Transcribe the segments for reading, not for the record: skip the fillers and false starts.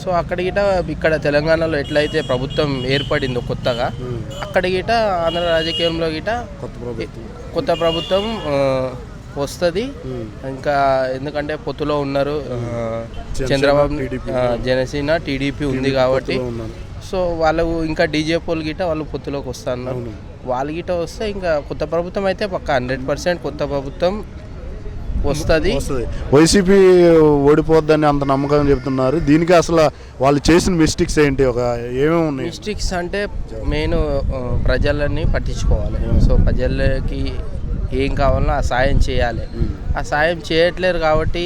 So అక్కడ గిట ఇక్కడ తెలంగాణలో ఎట్లయితే ప్రభుత్వం ఏర్పడిందో కొత్తగా, అక్కడ గిట ఆంధ్ర రాజకీయంలో గిట కొత్త ప్రభుత్వం వస్తుంది. ఇంకా ఎందుకంటే పొత్తులో ఉన్నారు చంద్రబాబు, జనసేన, టీడీపీ ఉంది కాబట్టి, సో వాళ్ళు ఇంకా డీజేపీలు గిట వాళ్ళు పొత్తులోకి వస్తా అన్నారు. వాళ్ళు గిట వస్తే ఇంకా కొత్త ప్రభుత్వం అయితే పక్క 100% కొత్త ప్రభుత్వం వస్తుంది. వైసీపీ ఓడిపోద్దని అంత నమ్మకం చెప్తున్నారు. దీనికి అసలు వాళ్ళు చేసిన మిస్టేక్స్ ఏంటి, ఏమేమి ఉన్నాయి? మిస్టేక్స్ అంటే మెయిన్ ప్రజలని పట్టించుకోవాలి. సో ప్రజలకి ఏం కావాలనో ఆ సాయం చేయాలి. ఆ సాయం చేయట్లేరు కాబట్టి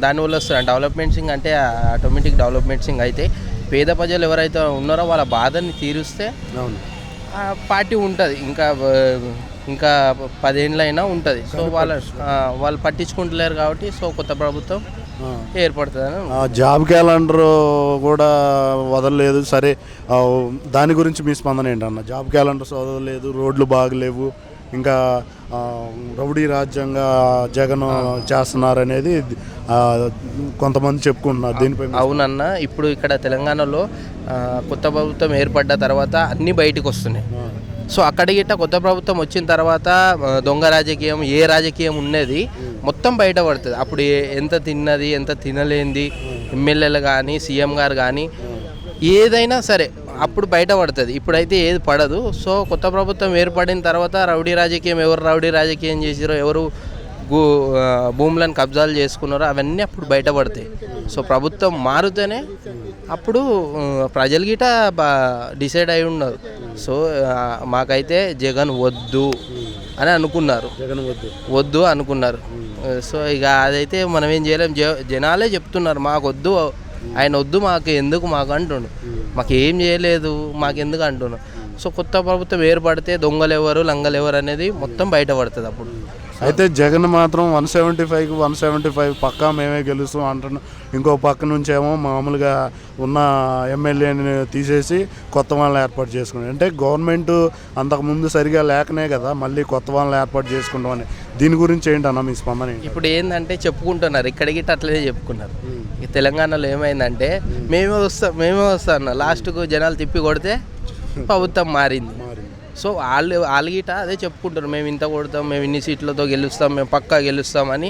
దానివల్ల వస్తుంది డెవలప్మెంట్సింగ్. అంటే ఆటోమేటిక్ డెవలప్మెంట్సింగ్ అయితే పేద ప్రజలు ఎవరైతే ఉన్నారో వాళ్ళ బాధని తీరుస్తే పార్టీ ఉంటుంది, ఇంకా 10 ఏళ్ళైనా ఉంటుంది. సో వాళ్ళు పట్టించుకుంటలేరు కాబట్టి సో కొత్త ప్రభుత్వం ఏర్పడుతుందని. జాబ్ క్యాలెండర్ కూడా వదలలేదు. సరే, దాని గురించి మీ స్పందన ఏంటన్న? జాబ్ క్యాలెండర్స్ వదలలేదు, రోడ్లు బాగలేవు, ఇంకా రౌడీ రాజ్యంగా జగన్ చేస్తున్నారు అనేది కొంతమంది చెప్పుకుంటున్నారు. దీనిపై అవునన్నా, ఇప్పుడు ఇక్కడ తెలంగాణలో కొత్త ప్రభుత్వం ఏర్పడ్డ తర్వాత అన్నీ బయటకు వస్తున్నాయి. సో అక్కడ గిట్ట కొత్త ప్రభుత్వం వచ్చిన తర్వాత దొంగ రాజకీయం, ఏ రాజకీయం ఉన్నది మొత్తం బయటపడుతుంది. అప్పుడు ఎంత తిన్నది, ఎంత తినలేంది, ఎమ్మెల్యేలు కానీ సీఎం గారు కానీ ఏదైనా సరే అప్పుడు బయటపడుతుంది. ఇప్పుడైతే ఏది పడదు. సో కొత్త ప్రభుత్వం ఏర్పడిన తర్వాత రౌడీ రాజకీయం, ఎవరు రౌడీ రాజకీయం చేసారో, ఎవరు భూములను కబ్జాలు చేసుకున్నారో అవన్నీ అప్పుడు బయటపడతాయి. సో ప్రభుత్వం మారుతేనే అప్పుడు ప్రజలు గిట డిసైడ్ అయి ఉన్నారు. సో మాకైతే జగన్ వద్దు అని అనుకున్నారు, వద్దు అనుకున్నారు. సో ఇక అదైతే మనం ఏం చేయలేం. జనాలే చెప్తున్నారు మాకు వద్దు, ఆయన వద్దు, మాకు ఎందుకు మాకు అంటుండు, మాకు ఏం చేయలేదు మాకెందుకు అంటున్నాడు. సో కొత్త ప్రభుత్వం ఏర్పడితే దొంగలు ఎవరు, లంగలు ఎవరు అనేది మొత్తం బయటపడుతుంది అప్పుడు. అయితే జగన్ మాత్రం 175కి 175 పక్కా మేమే గెలుస్తాం అంటున్నాం. ఇంకో పక్క నుంచేమో మామూలుగా ఉన్న ఎమ్మెల్యేని తీసేసి కొత్త వాళ్ళని ఏర్పాటు చేసుకున్నాం. అంటే గవర్నమెంట్ అంతకుముందు సరిగా లేకనే కదా మళ్ళీ కొత్త వాళ్ళని ఏర్పాటు చేసుకుంటాం అని. దీని గురించి ఏంటన్నా మీ స్పందన? ఇప్పుడు ఏంటంటే చెప్పుకుంటున్నారు, ఇక్కడికి అట్లనే చెప్పుకున్నారు. తెలంగాణలో ఏమైందంటే మేమే వస్తాం అన్న, లాస్ట్కు జనాలు తిప్పి కొడితే ప్రభుత్వం మారింది. సో వాళ్ళు గిట అదే చెప్పుకుంటారు, మేము ఇంత కొడతాం, మేము ఇన్ని సీట్లతో గెలుస్తాం, మేము పక్కా గెలుస్తామని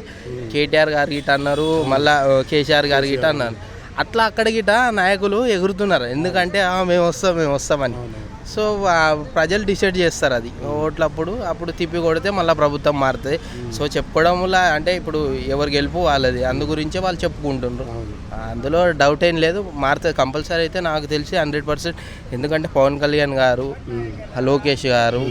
కేటీఆర్ గారు గిట అన్నారు, మళ్ళీ కేసీఆర్ గారు గిట అన్నారు. అట్లా అక్కడ గిట నాయకులు ఎగురుతున్నారు, ఎందుకంటే మేము వస్తామని. సో ప్రజలు డిసైడ్ చేస్తారు అది అప్పుడు తిప్పి కొడితే మళ్ళీ ప్రభుత్వం మారుతుంది. సో చెప్పుకోవడం వల్ల అంటే ఇప్పుడు ఎవరు గెలుపు వాళ్ళది, అందు గురించే వాళ్ళు చెప్పుకుంటున్నారు. అందులో డౌట్ ఏం లేదు, మారుతుంది కంపల్సరీ అయితే నాకు తెలిసి 100%. ఎందుకంటే పవన్ కళ్యాణ్ గారు, లోకేష్ గారు,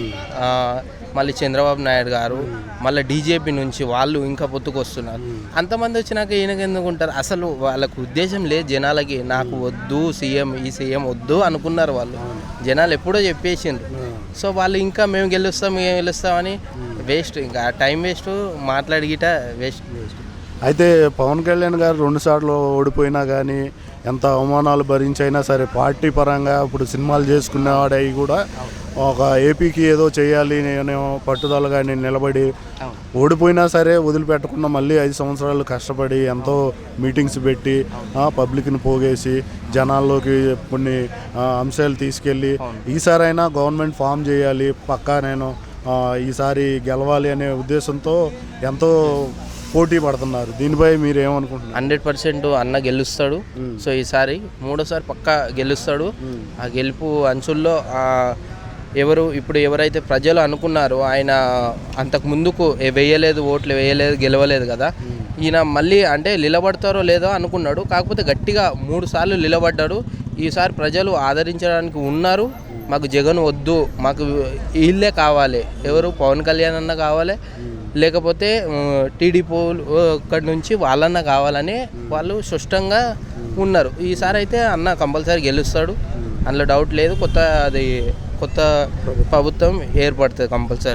మళ్ళీ చంద్రబాబు నాయుడు గారు, మళ్ళీ డీజేపీ నుంచి వాళ్ళు ఇంకా పొత్తుకొస్తున్నారు. అంతమంది వచ్చినాక ఈయనకి ఎందుకు ఉంటారు? అసలు వాళ్ళకు ఉద్దేశం లేదు జనాలకి, నాకు వద్దు ఈ సీఎం వద్దు అనుకున్నారు వాళ్ళు. జనాలు ఎప్పుడో చెప్పేసిండ్రు. సో వాళ్ళు ఇంకా మేము గెలుస్తామని వేస్ట్, ఇంకా టైం వేస్ట్, మాట్లాడిగిట వేస్ట్. అయితే పవన్ కళ్యాణ్ గారు 2 సార్లు ఓడిపోయినా కానీ ఎంత అవమానాలు భరించైనా సరే పార్టీ పరంగా ఇప్పుడు సినిమాలు చేసుకునేవాడు అవి కూడా ఒక ఏపీకి ఏదో చేయాలి నేను పట్టుదలగా నేను నిలబడి ఓడిపోయినా సరే వదిలిపెట్టకుండా మళ్ళీ 5 సంవత్సరాలు కష్టపడి ఎంతో మీటింగ్స్ పెట్టి పబ్లిక్ని పోగేసి జనాల్లోకి కొన్ని అంశాలు తీసుకెళ్ళి ఈసారైనా గవర్నమెంట్ ఫామ్ చేయాలి, పక్కా నేను ఈసారి గెలవాలి అనే ఉద్దేశంతో ఎంతో పోటీ పడుతున్నారు. దీనిపై మీరు ఏమనుకుంటున్నారు? 100% అన్న గెలుస్తాడు. సో ఈసారి 3వ సారి పక్కా గెలుస్తాడు. ఆ గెలుపు అంచుల్లో ఎవరైతే ప్రజలు అనుకున్నారో ఆయన అంతకు ముందుకు ఓట్లు వేయలేదు, గెలవలేదు కదా, ఈయన మళ్ళీ అంటే నిలబడతారో లేదో అనుకున్నాడు. కాకపోతే గట్టిగా 3 సార్లు నిలబడ్డాడు. ఈసారి ప్రజలు ఆదరించడానికి ఉన్నారు. మాకు జగన్ వద్దు, మాకు వీళ్ళే కావాలి, ఎవరు పవన్ కళ్యాణ్ అన్న కావాలి, లేకపోతే టీడీపీ ఇక్కడి నుంచి వాళ్ళన్న కావాలని వాళ్ళు స్పష్టంగా ఉన్నారు. ఈసారి అయితే అన్న కంపల్సరీ గెలుస్తాడు, అందులో డౌట్ లేదు. కొత్త ప్రభుత్వం ఏర్పడుతుంది కంపల్సరీ.